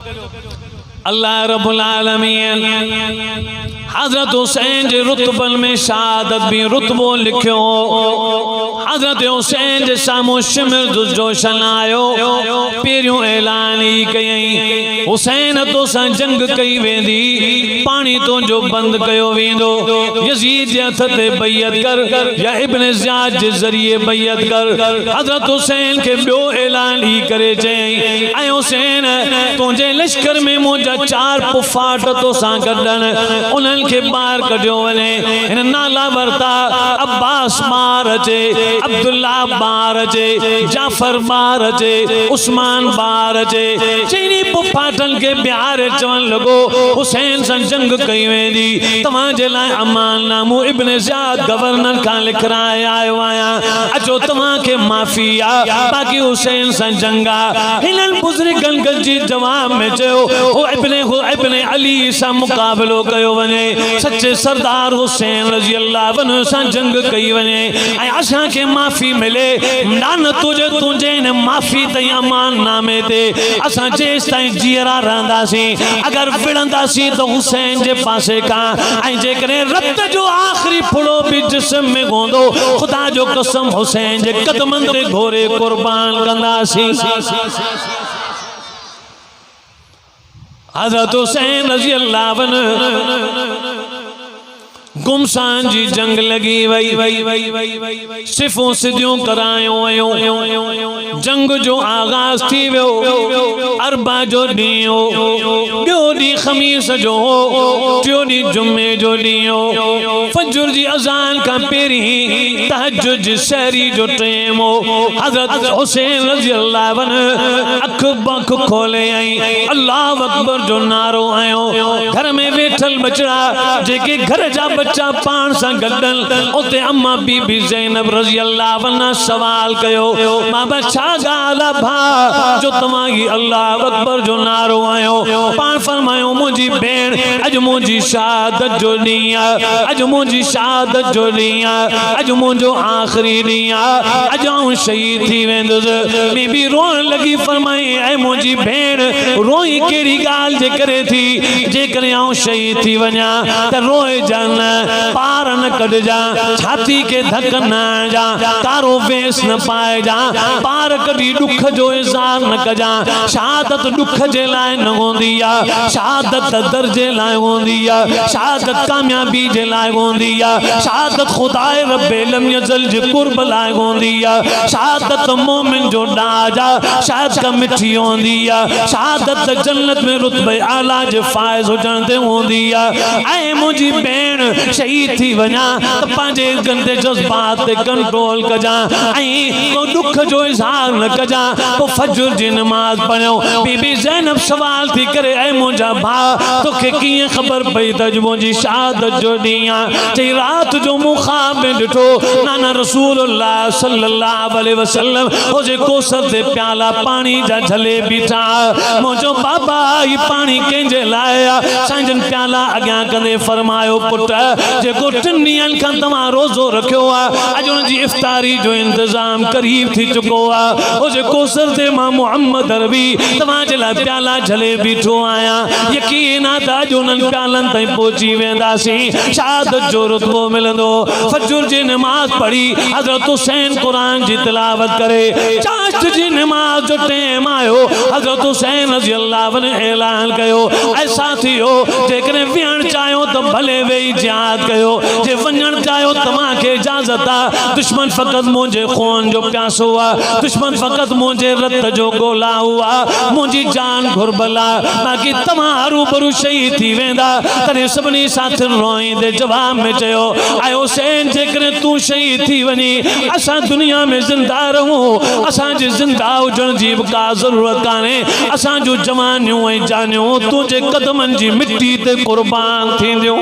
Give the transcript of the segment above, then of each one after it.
अल्लाह रब्बुल आलमीन हजरत हुसैन जे रुतबन में शहादत भी रुतबो लिखियो। हजरत हुसैन जे सामू शिमिर जोशन आयो, पेरियों ऐलान ही कयई हुसैन तो सा जंग कई वेंदी, पानी तो जो बंद कयो वेंदो, यजीद जे हथ ते बैयत कर या इब्न ज़ियाद जे जरिए बैयत कर। हजरत हुसैन के बियो ऐलान ही करे चई, ऐ हुसैन तुझे लश्कर में मुझा चार पुफाट तो सा गडन, उन्हनि के बाहर कढियो वने। इन नाला वरता अब्बास बाहर अचे, अब्दुल्ला बाहर अचे, जाफर बाहर अचे, उस्मान बाहर अचे। चईनी पुफाटन के बिहार चवन लगो हुसैन सा जंग कई वेंदी, तव्हांजे लाइ अमान नामो इब्न ज़ियाद गवर्नर का लिखराए आयो आया, अचो तव्हां के माफ़ी आ, बाकी हुसैन सा जंगा। हिनन बुजुर्गन जी जवाब में चयो इब्ने अली सा मुकाबलो कयो वने, सच्चे सरदार हुसैन रज़ी अल्लाह अन्हु सा जंग कई वने, ऐं असां के माफ़ी मिले। नान तुझे तुझे न माफ़ी तई अमान नामे ते असां जेस ताईं जीअरा रहंदासीं, अगर विढ़ंदासीं तो हुसैन जे पासे का, ऐं जेकॾहिं रत जो आखिरी फुड़ो भी जिस्म में होंदो, खुदा जो कसम हुसैन जे कदमन ते घोरे कुर्बान कंदासीं। हज़रत हुसैन रज़ी अल्लाह अन्हु गुमसान जी जंग लगी वई, सिफ़ूं सिधियूं करायूं वयूं, जंग जो आगाज़ थी वियो। अरबा जो ॾींहुं हो, ॿियो ॾींहुं ख़मीस जो हो, टियों ॾींहुं जुमे जो ॾींहुं हो। फजर जी अज़ान खां पहिरीं तहज्जुद जी सहरी जो टाइम हो। हज़रत हुसैन रज़ी अल्लाह अन्हु अख बख खोले आई अल्लाह अकबर जो नारो आयो। घर में वेठल बचड़ा जेके घर जा बच्चा पान सा गडन, उते अम्मा बीबी ज़ैनब रज़ी अल्लाह अन्हा सवाल कयो, मां बच्चा गाला भा जो तव्हांजी अल्लाह अकबर जो नारो आयो। पान फरमायो मुंहिंजी भेण अॼु मुंहिंजी शहादत जो ॾींहुं आहे, अॼु मुंहिंजी शहादत जो ॾींहुं आहे, अॼु मुंहिंजो आख़िरी ॾींहुं आहे, अॼु आऊं शहीद थी वेंदुसि। बीबी रोअण लॻी, फरमाई ऐं मुंहिंजी भेण रोई कहिड़ी ॻाल्हि जे करे थी, जेकॾहिं आऊं शहीद थी वञा त रोए जा न, पार न कढजा, छाती के धक न जा, कारो वेस न पाए जा, पार कभी दुख जो इज़हार न कजा। शहादत दुख जे लाइ न होंदी आ, शहादत दर्जे लाइ होंदी आ, शहादत कामयाबी जे लाइ होंदी आ, शहादत खुदाए रब्बे लम यज़ल जे कुर्ब लाइ होंदी आ, शहादत मोमिन जो डाज आ, शहादत मिठी होंदी आ, शहादत जन्नत में रुतबे आला जे फाइज़ हुजण ते होंदी आ। ऐं मुंहिंजी भेण शहीद थी वञा त पंहिंजे गंदे जज़्बात ते कंट्रोल कजा, ऐं को दुख जो इज़हार न कजा। पोइ फजर जी नमाज़ पढ़ियो। बीबी ज़ैनब सवाल थी करे, ऐं मुंहिंजा भाउ तोखे कीअं ख़बर पई त अॼु मुंहिंजी शहादत जो ॾींहुं आहे? चई राति जो मूं ख़्वाब में ॾिठो नाना रसूलुल्लाह सल्लल्लाहु अलैहि वसल्लम हुजे कोसर ते प्याला पानी जा झले बीठा। मुंहिंजो बाबा ही पानी कंहिंजे लाइ आहे? साईं प्याला अॻियां कंदे फरमायो, पुट जेको टिनि ॾींहंनि खां तव्हां रोज़ो रखियो आहे, अॼु हुनजी इफ़्तारी जो इंतज़ाम करीब थी चुको आहे। हुजे कोसर ते मां मुहम्मद अरबी तव्हांजे लाइ प्याला झले बीठो आहियां। यकीन आहे त अॼु हुननि प्यालनि ताईं पहुची वेंदासीं, शहादत जो रुतबो मिलंदो। फजर जी नमाज़ पढ़ी हज़रत हुसैन क़ुरान जी तिलावत करे, चाश्त जी नमाज़ जो टाइम आयो। हज़रत हुसैन रज़ी अल्लाह अन्हु ऐलान कयो, ऐं साथियो जेकॾहिं विहण चाहियो त भले वेही जिहाद कयो, जे वञण चाहियो तव्हांखे इजाज़त आहे। दुश्मन फ़क़त मुंहिंजे खून जो प्यासो आहे, दुश्मन फ़क़त मुंहिंजे रत जो गोला हुआ, मुंहिंजी जान घुरबल आहे, बाक़ी तव्हां हरूभरू शहीद थी वेंदा। तॾहिं सभिनी साथियुनि रोईंदे जवाब में चयो, ऐं हुसैन जेकॾहिं तूं शहीद थी वञी असां दुनिया में ज़िंदा रहूं, असांजे ज़िंदा हुजण जी बि का ज़रूरत कान्हे। असांजूं जवानियूं ऐं जानियूं तुंहिंजे कदमनि जी मिट्टी ते क़ुर्बान थींदियूं।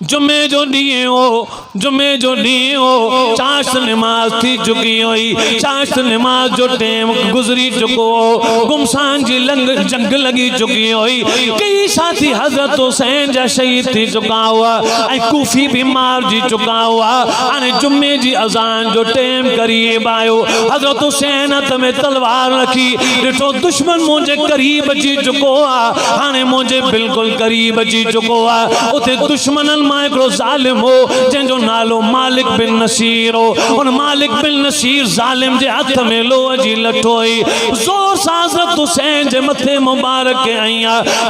जुमे जो ॾींहुं हो, जुमे जो ॾींहुं हो, चाश नमाज थी चुकी हुई, चाश नमाज जो टाइम गुज़री चुको हो, गुमसान जी जंग लगी चुकी हुई, कई साथी हज़रत हुसैन जा शहीद थी चुका हुआ, ऐं कूफी भी मार जी चुका हुआ। हाणे जुमे जी अज़ान जो टाइम करीब आयो, हज़रत हुसैन हथ में तलवार रखी, ॾिठो दुश्मन मुझे करीब अची चुको आहे, हाणे मुझे बिल्कुल करीब अची चुको आहे। उते दुश्मनन मां हिकिड़ो ज़ालिम हो जंहिंजो नालो मालिक बिन नसीर हो। उन मालिक बिन नसीर ज़ालिम जे हथ में लोह जी लठो हुई, ज़ोर सां हज़रत हुसैन जे मथे मुबारक के आईं,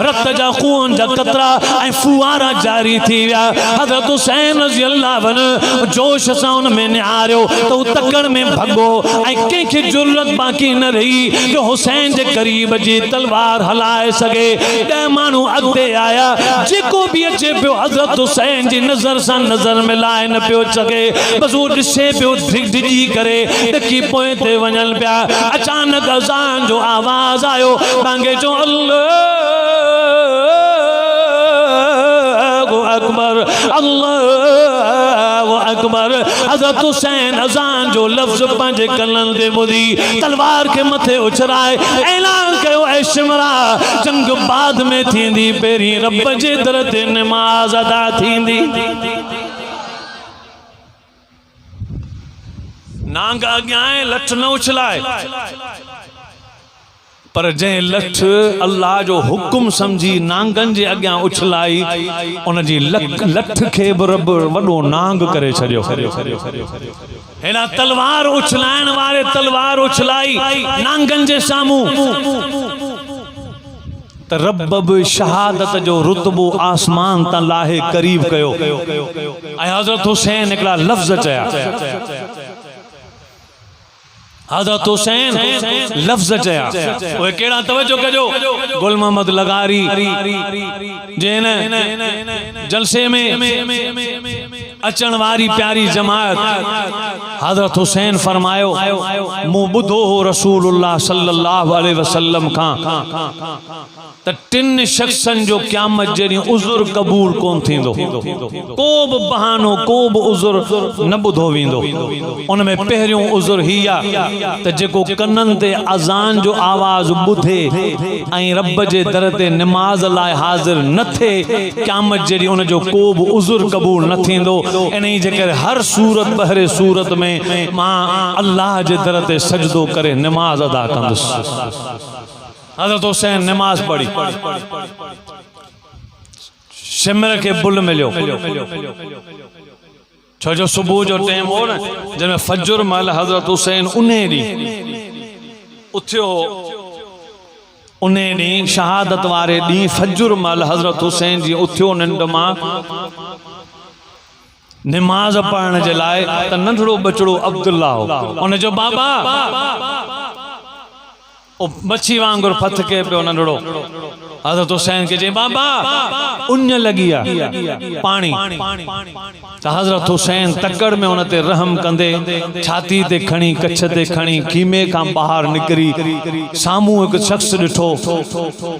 रत जा खून जा कतरा ऐं फुआरा जारी थी विया। हज़रत हुसैन रज़ी अल्लाह अन्हु जोश सां उन में निहारियो त हू तकड़ में भॻो ऐं कंहिंखे जुरत बाक़ी न रही जो हुसैन जे करीब जी तलवार हलाए सघे। 10 माण्हू अॻिते आया, जेको बि अचे पियो हज़रत हुसैन जी नज़र सां नज़र मिलाए न पियो सघे, बस वो ॾिसे पियो डिॼी करे ॾकी पोइ ते वञनि पिया। अचानक अज़ान जो आवाज़ आयो, मांगे जो अल्लाहु अकबर, अल्लाहु अकबर। हज़रत हुसैन अज़ान जो लफ्ज़ पंहिंजे कननि ते ॿुधी तलवार के मथे उछराए ऐलान कयो, ऐ शिमरा जंग बाद में थींदी, पहिरीं रब जे दर ते नमाज अदा थींदी। नांग अॻियां आहे, लठ न उछलाए, पर जंहिं लठ अल्लाह जो हुकुम समझी नांगन जे अॻियां उछलाई, उन जी लठ खे बि रब वॾो नांग करे छॾियो। हेॾा तलवार उछलाइण वारे तलवार उछलाई नांगन जे साम्हूं, त रब बि शहादत जो रुतबो आसमान तां लाहे करीब कयो। ऐं हज़रत हुसैन हिकिड़ा लफ़्ज़ चया, हज़रत हुसैन लफ्ज़ चया, उहे कहिड़ा तवज्जो कजो। गुल मोहम्मद लगारी जे न जलसे में अचण वारी प्यारी जमात, हज़रत हुसैन फरमायो, मूं ॿुधो हो रसूलुल्लाह सल्लल्लाहु अलैहि वसल्लम खां त 3 शख़्सनि जो क़यामत जॾहिं उज़ुर क़बूल कोन थींदो, को बि बहानो को बि उज़ुर न ॿुधो वेंदो। उन में पहिरियों उज़ुर ही आहे त जेको कननि ते अज़ान जो आवाज़ ॿुधे ऐं रब जे दर ते नमाज लाइ हाज़िर न थिए, क़यामत जॾहिं उन जो को बि उज़ुर क़बूल न थींदो। इन जे करे हर सूरत बहरे सूरत में मां अल्लाह जे दर ते सजदो करे नमाज अदा कंदुसि। हज़रत हुसैन नमाज पढ़ी, शिमर के बुल मिलियो, छो जो सुबह जो टाइम हो न, जंहिंमें फजर महिल हज़रत हुसैन उन ॾींहुं उथियो, उन ॾींहुं शहादत वारे ॾींहुं फजर महिल हज़रत हुसैन जी उथियो निंड मां नमाज पढ़ण जे लाइ, त नंढड़ो बचड़ो अब्दुल्ला हो, उन जो बाबा ओ मच्छी वांगुर फथ के पियो नंढड़ो। हज़रत हुसैन के चई, बाबा उन लगी आहे पानी। त हज़रत हुसैन तकड़ में उन ते रहम कंदे छाती ते खणी, कच्छ ते खणी खीमे खां ॿाहिरि निकिरी साम्हूं हिकु शख़्स ॾिठो,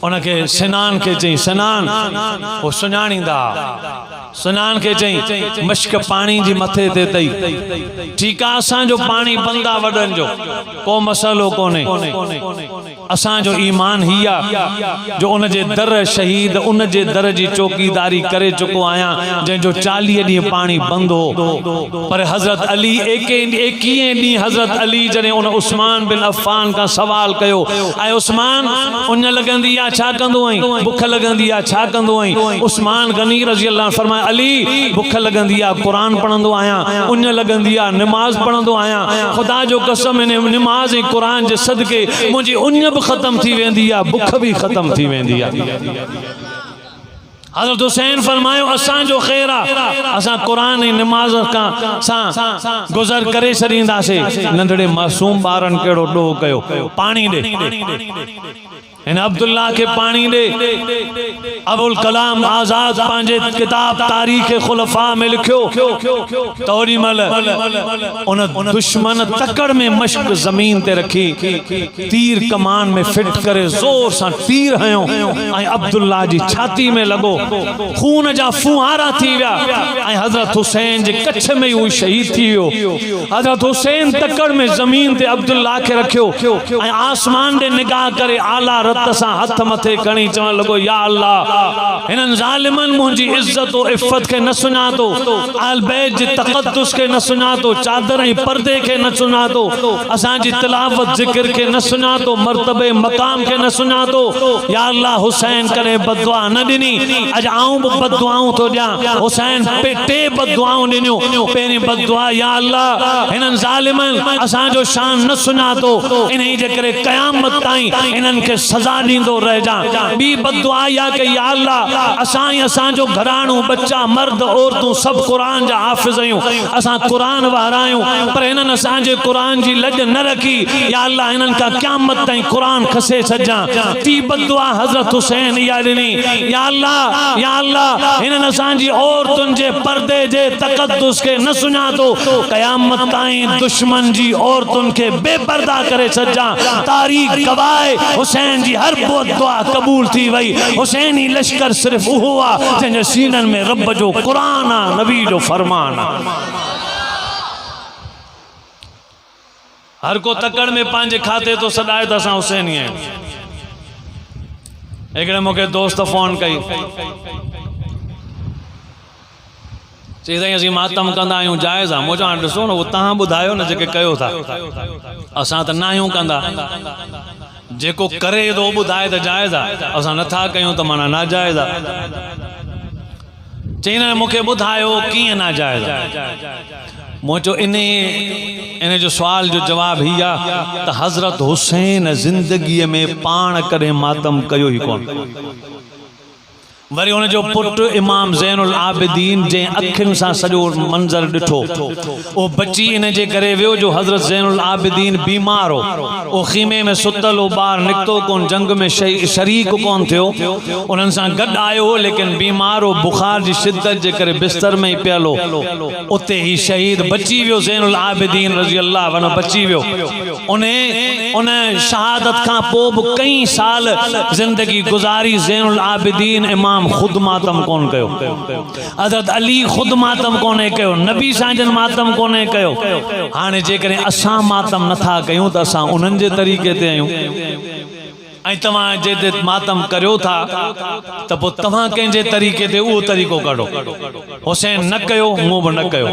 उनखे सिनान खे चई, सिनान, उहो सुञाणींदा, सिनान खे चई मश्क पाणी जी मथे ते तई, ठीकु आहे असांजो पाणी बंदा वॾनि जो को मसइलो कोन्हे, असांजो ईमान ही आहे जो उन जे दर शहीद उन जे दर जी चौकीदारी करे चुको आहियां, जंहिंजो 40 ॾींहं पाणी बंद हो। पर हज़रत अली 21 ॾींहं हज़रत अली जॾहिं उन उस्मान बिन अफ़ान खां सवाल कयो, ऐं उस्मान उन लॻंदी आहे छा कंदो आहीं, बुख लॻंदी आहे छा कंदो आहीं? उस्मान गनी रज़ी अल्लाह फरमाए, अली बुख लॻंदी आहे क़ुरान पढ़ंदो आहियां, उन लॻंदी आहे नमाज़ पढ़ंदो आहियां, ख़ुदा जो कसम इन नमाज़ ऐं क़ुरान जे सदके मुंहिंजी उन बि ख़त्म थी वेंदी आहे, बुख बि ख़त्म थी वेंदी आहे। हज़रत हुसैन फरमायो, असांजो ख़ैर आहे, असां क़ुरान ऐं नमाज़ सां गुज़र करे छॾींदासीं। नंढड़े मासूम ॿारनि कहिड़ो ॾोह कयो, पाणी ॾे, इन अब्दुल्ला के पानी दे अबुल कलाम आजाद पांजे किताब तारीख खुलफा में लिखो तोरी मल उन दुश्मन तकड़ में मश्क जमीन ते रखी तीर कमान में फिट करे जोर सा तीर हयो अब्दुल्ला जी छाती में लगो खून जा फुहारा थी विया हजरत हुसैन जे कच्छ में हुई शहीद थी हो हजरत हुसैन तकड़ में जमीन ते अब्दुल्ला के रखियो आसमान दे निगाह करे आला रत सा हथ मथे खणी चवण लगो या अल्लाह इन्हनि ज़ालिमनि मुंहिंजी इज्जत और इफ़त के न सुञातो आल बैत जे तक़द्दुस के न सुञातो चादर ऐं पर्दे के न सुञातो असांजी तिलावत ज़िक्र के न सुञातो मर्तबे मकाम के न सुञातो या अल्लाह हुसैन करे बददुआ न ॾिनी अॼु आऊं बि बददुआऊं थो ॾियां हुसैन टे बददुआऊं ॾिनियूं पहिरीं बददुआ या अल्लाह हिननि ज़ालिमनि असांजो शान न सुञातो इन्ही जे करे क़यामत ताईं इन्हनि खे सज़ा ॾींदो रहिजा ॿी बददुआ या कि या अल्लाह असां असांजो घराणो बच्चा मर्द औरतूं सब कुरान जा हाफ़िज़ आहियूं असां कुरान वारा आहियूं पर इन्हनि असांजे कुरान जी लॼ न रखी या अल्लाह इन्हनि खां क़यामत ताईं कुरान खसे छॾिजां टी बददुआ हज़रत हुसैन इहा ॾिनी या अल्लाह इन्हनि असांजी औरतुनि जे पर्दे जे तक़द्दुस के न सुञातो क़यामत ताईं दुश्मन जी औरतुनि खे बेपर्दा करे छॾिजां तारीख़ गवाह हुसैन जी हर बददुआ कबूल थी वई हुसैनी लश्कर सिर्फ उहो आहे जंहिंजे सीननि में रब जो कुरान आहे नबी जो फरमान आहे हर को तकड़ में पंहिंजे खाते तो सॾाए त असां हुसैनी आहियूं हिकिड़े मूंखे दोस्त फोन कई चई साईं असीं मातम कंदा आहियूं जाइज़ आहे मूं चवां ॾिसो न उहो तव्हां ॿुधायो न जेके कयो था असां त न आहियूं कंदा जेको करे तो ॿुधाए त जाइज़ आहे असां नथा कयूं त माना नाजाइज़ आहे चई न मूंखे ॿुधायो कीअं नाजाइज़ आहे मूं चयो इन जो सुवाल जो जवाब ही आहे त हज़रत हुसैन ज़िंदगीअ में पाण कॾहिं मातम कयो ई कोन वरी उन जो पुट इमाम ज़ैनुल आबिदीन जे अखियुनि सां सॼो मंज़र ॾिठो वो बची इन जे करे वियो जो हज़रत ज़ैनुल आबिदीन बीमार हो वो खीमे में सुतल हो ॿार निकितो कोन जंग में शरीक कोन थियो उन्हनि सां गॾु आयो हो लेकिन बीमार हो बुखार जी शिद्दत जे करे बिस्तर में ही पियल हो उते ही शहीद बची वियो ज़ैनुल आबिदीन रज़ी अल्लाह अन्हु बची वियो उन शहादत खां पोइ बि कई साल ज़िंदगी गुज़ारी ज़ैनुल आबिदीन इमाम खुद मातम कोन कयो हज़रत अली खुद मातम कोने कयो नबी साजन मातम कोने कयो हाणे जेकॾहिं असां मातम नथा कयूं त असां उन्हनि जे तरीक़े ते आहियूं तव्हां जे मातम करियो था त पोइ तव्हां कंहिंजे तरीक़े ते उहो तरीक़ो कढो हुसैन न कयो मूं बि न कयो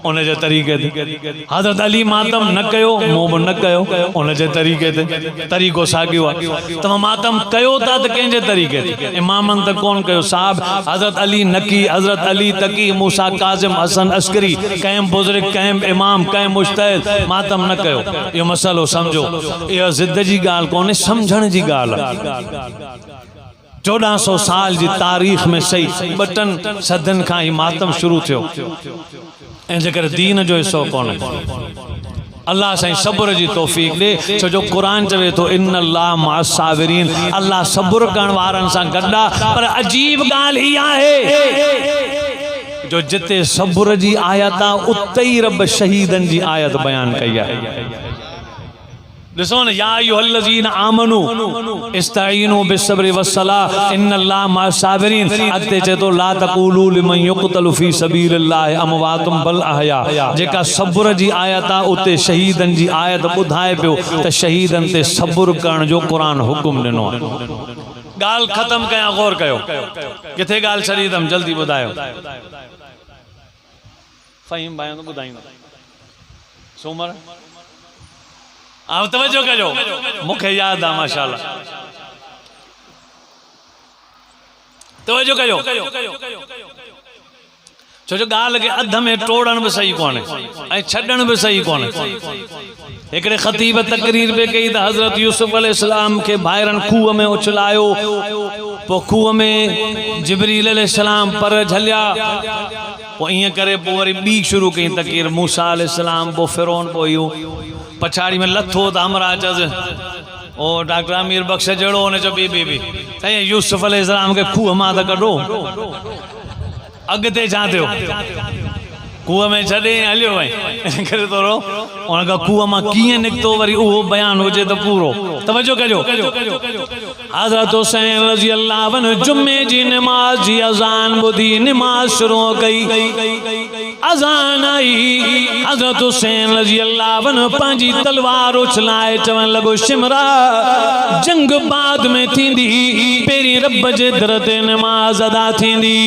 उन जे तरीक़े ते हज़रत अली मातम न कयो मूं बि न कयो उन जे तरीक़े ते तरीक़ो साॻियो आहे तव्हां मातम कयो था त कंहिंजे तरीक़े ते इमामनि त कोन कयो साहब हज़रत अली नकी हज़रत अली तकी मूसा काज़िम हसन अस्करी कंहिं बुज़ुर्ग कंहिं इमाम कंहिं मुश्तहिद मातम न कयो इहो मसइलो सम्झो इहा ज़िद जी ॻाल्हि कोन्हे सम्झण जी 1400 साल जी तारीख़ में सही बटन सदन खां ही मातम शुरू थियो ऐं जेकर दीन जो हिस्सो कोन्हे अल्लाह साईं सब्र जी तौफ़ीक़ दे छो जो कुरान चवे तो इन्नल्लाह मअस साबिरीन अल्लाह सब्र करण वारनि सां गॾु आहे पर अजीब ॻाल्हि ही आहे जो जिते सब्र जी आयत आहे उते ई रब शहीदनि जी आयत बयान कई आहे ॾिसो न या अय्युहल्लज़ीना आमनू इस्तईनू बिस्सब्रि वस्सलाह इन्नल्लाह मअस साबिरीन अॻिते चए थो ला तक़ूलू लिमन युक़तलु फी सबीलिल्लाह अमवातुम बल अहया जेका सब्र जी आयत आहे उते शहीदनि जी आयत ॿुधाए पियो त शहीदनि ते सब्र करण जो क़ुरान हुकुम ॾिनो आहे ॻाल्हि ख़तम कयां गौर कयो किथे ॻाल्हि छॾींदमि जल्दी ॿुधायो फ़हीम भाई तो ॿुधाईंदो सूमर आप तवज्जो कजो मुखे याद आ माशाल्लाह तवज्जो कजो छो जो ॻाल्हि खे अध में टोड़न भी सही कोन्हे ऐं छॾण भी सही कोन्हे हिकिड़े ख़तीब तकरीर पे कई त हज़रत यूसुफ अलैहिस्सलाम के भाइरनि खूह में उछलायो पोइ खूह में जिब्रील अलैहिस्सलाम पर झलिया पोइ ईअं करे पोइ वरी ॿी शुरू कई तकरीर मूसा अलैहिस्सलाम पोइ फिरौन पोइ इहो पछाड़ी में लथो त हमरा अचसि ओ डॉक्टर अमीर बख्श जड़ो ने जो बीबी साईं यूसुफ अलैहिस्सलाम के खूह मां त कढो अगते जाते हो कुआ में छॾे हलियो वई करे तो रो उनका कुआ मां कीअं निकतो वरी उहो बयान होजे तो पूरो तवज्जो कजो हज़रत हुसैन रज़ी अल्लाह अन्हु जुमे जी नमाज जी अज़ान बुधी नमाज शुरू कई अज़ान आई हज़रत हुसैन रज़ी अल्लाह अन्हु पंहिंजी तलवार उछलाए चवण लगो शिमरा जंग बाद में थींदी पेरी रब जे दर ते नमाज अदा थींदी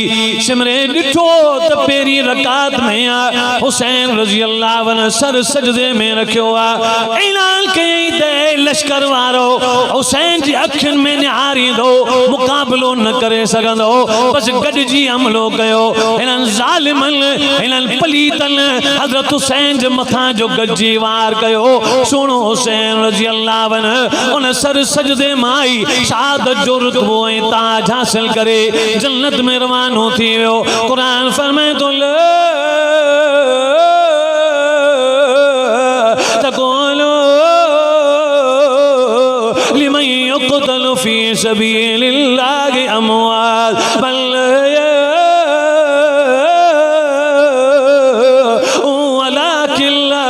शिमरे ॾिठो त पेरी रकात में हुसैन रज़ी अल्लाह अन्हु सर सजदे में रखियो ऐलान कई ते लश्कर वारो हुसैन जी अखियुनि में निहारींदो मुक़ाबिलो न करे सघंदो बस गॾिजी हमलो कयो हिननि ज़ालिमनि हिननि पलीतनि हज़रत हुसैन जे मथां जो गॾिजी वार कयो सुणो हुसैन रज़ी अल्लाह अन्हु उन सर सजदे मां आई शहादत जो रुतबो ऐं ताज हासिल करे जन्नत में रवानो थी वियो क़ुरान फरमाए थो लिमन युक़तलु फी सबीलिल्लाहि अमवात बल वलाकिन ला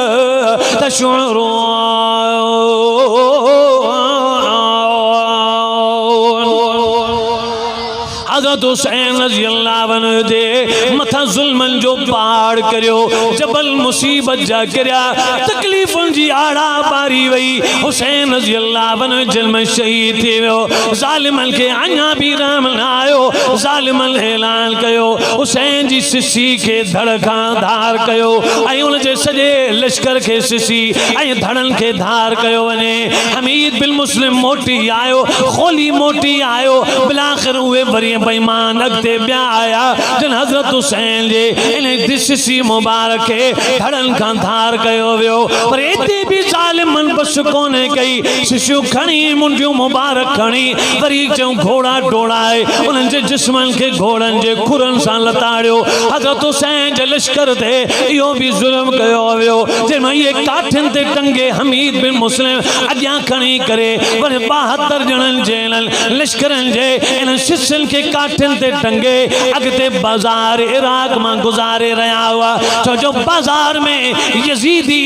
तशउरून हज़रत हुसैन रज़ी अल्लाह अन्हु जे मथा ज़ुल्मन जो पहाड़ करियो जबल मुसीबत जा किरिया तकलीफ़ुनि जी आड़ा पारी वई हुसैन रज़ी अल्लाह अन्हु जेल में शहीद थी वियो ज़ालिमनि खे अञा भी रहम न आयो ज़ालिमनि ऐलान कयो हुसैन जी सिसी खे धड़ खां धार कयो ऐं उन जे सॼे लश्कर खे सिसी ऐं धड़नि खे धार कयो वञे हमीद बिन मुस्लिम मोटी आयो खोली मोटी आयो बिलाखिर उहे वरी बेईमान अगते ॿिया आया जन हज़रत हुसैन जे इन सिसी मुबारक खे धड़नि खां धार कयो वियो पर एते भी ज़ालिमनि बस कोन्हे कई सिसियूं खणी मुंडियूं मुबारक खणी वरी चऊं घोड़ा डोड़ाए उन्हनि जे जिस्मनि खे घोड़नि जे खुरनि सां लताड़ियो हज़रत हुसैन जे लश्कर ते इहो भी ज़ुल्म कयो वियो जंहिंमें इहे काठियुनि ते टंगे हमीद बिन मुस्लिम अॻियां खणी करे वरी 72 ॼणनि जे लश्करनि जे इन सिसनि खे काठियुनि ते टंगे अगते बाजार इराक मां गुजारे रहा हुआ छो जो बाजार में यजीदी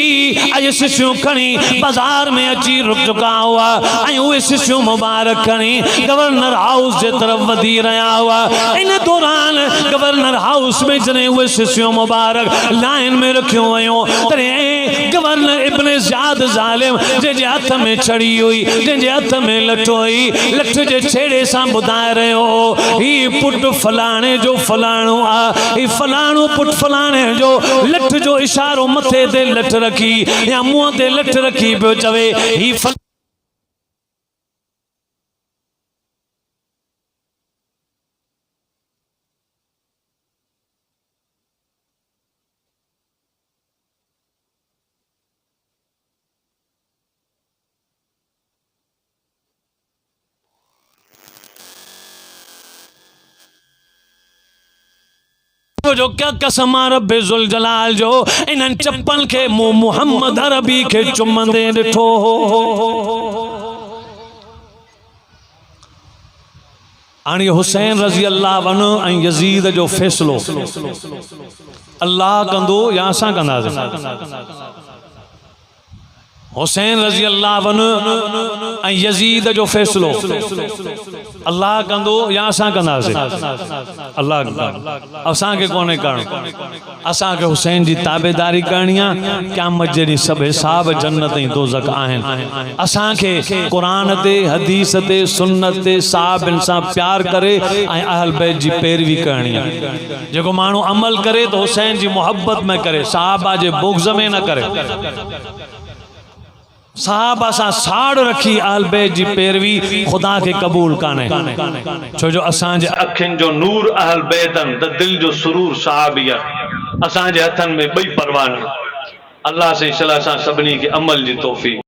अॼु सिसियूं खणी बाजार में अची रुक चुका हुआ ऐं उहे सिसियूं मुबारक खणी गवर्नर हाउस जे तरफ वधी रहा हुआ इन दौरान गवर्नर हाउस में जॾहिं उहे सिसियूं मुबारक लाइन में रखियूं वयूं तॾहिं गवर्नर इब्न ज़ियाद ज़ालिम जंहिंजे हथ में छड़ी हुई जंहिंजे हथ में लठो हुई लठ जे छेड़े सां ॿुधाए रहियो ही पुट फलाणे जो फलाणो आ ही फलाणो पुट फलाणे जो लठ जो इशारो मथे ते लठ रखी या मुंहं ते लठ रखी पियो चवे ही जो क्या कसम रब्बे ज़ुल जलाल जो इन्हनि चप्पल के मुहम्मद अरबी के चुमंदे ॾिठो हाणे हुसैन रज़ी अल्लाह अन्हु ऐं यज़ीद जो फ़ैसिलो अल्लाह कंदो या असां कंदासीं हुसैन रज़ी अल्लाह अन्हु ऐं यज़ीद जो फ़ैसिलो अल्लाह कंदो या असां कंदासीं अल्लाह असांखे कोन्हे करणो असांखे हुसैन जी ताबेदारी करणी आहे क़यामत जे ॾींहुं सभु हिसाब जन्नत ऐं दोज़ख आहिनि असांखे क़ुरान ते हदीस ते सुन्नत ते साहिबनि सां प्यार करे ऐं अहल बैत जी पैरवी करणी आहे जेको माण्हू अमल करे तो हुसैन जी मोहब्बत में करे साहबा जे बुग़्ज़ में न करे साहबा सां साड़ रखी अहल बैत जी पैरवी खुदा के कबूल काने छो जो असांजे अखियुनि जो नूर अहल बैतन त दिल जो सुरूर साहबिया असांजे हथनि में ॿई परवान अल्लाह से सलाह सां सभिनी खे अमल जी तौफ़ीक़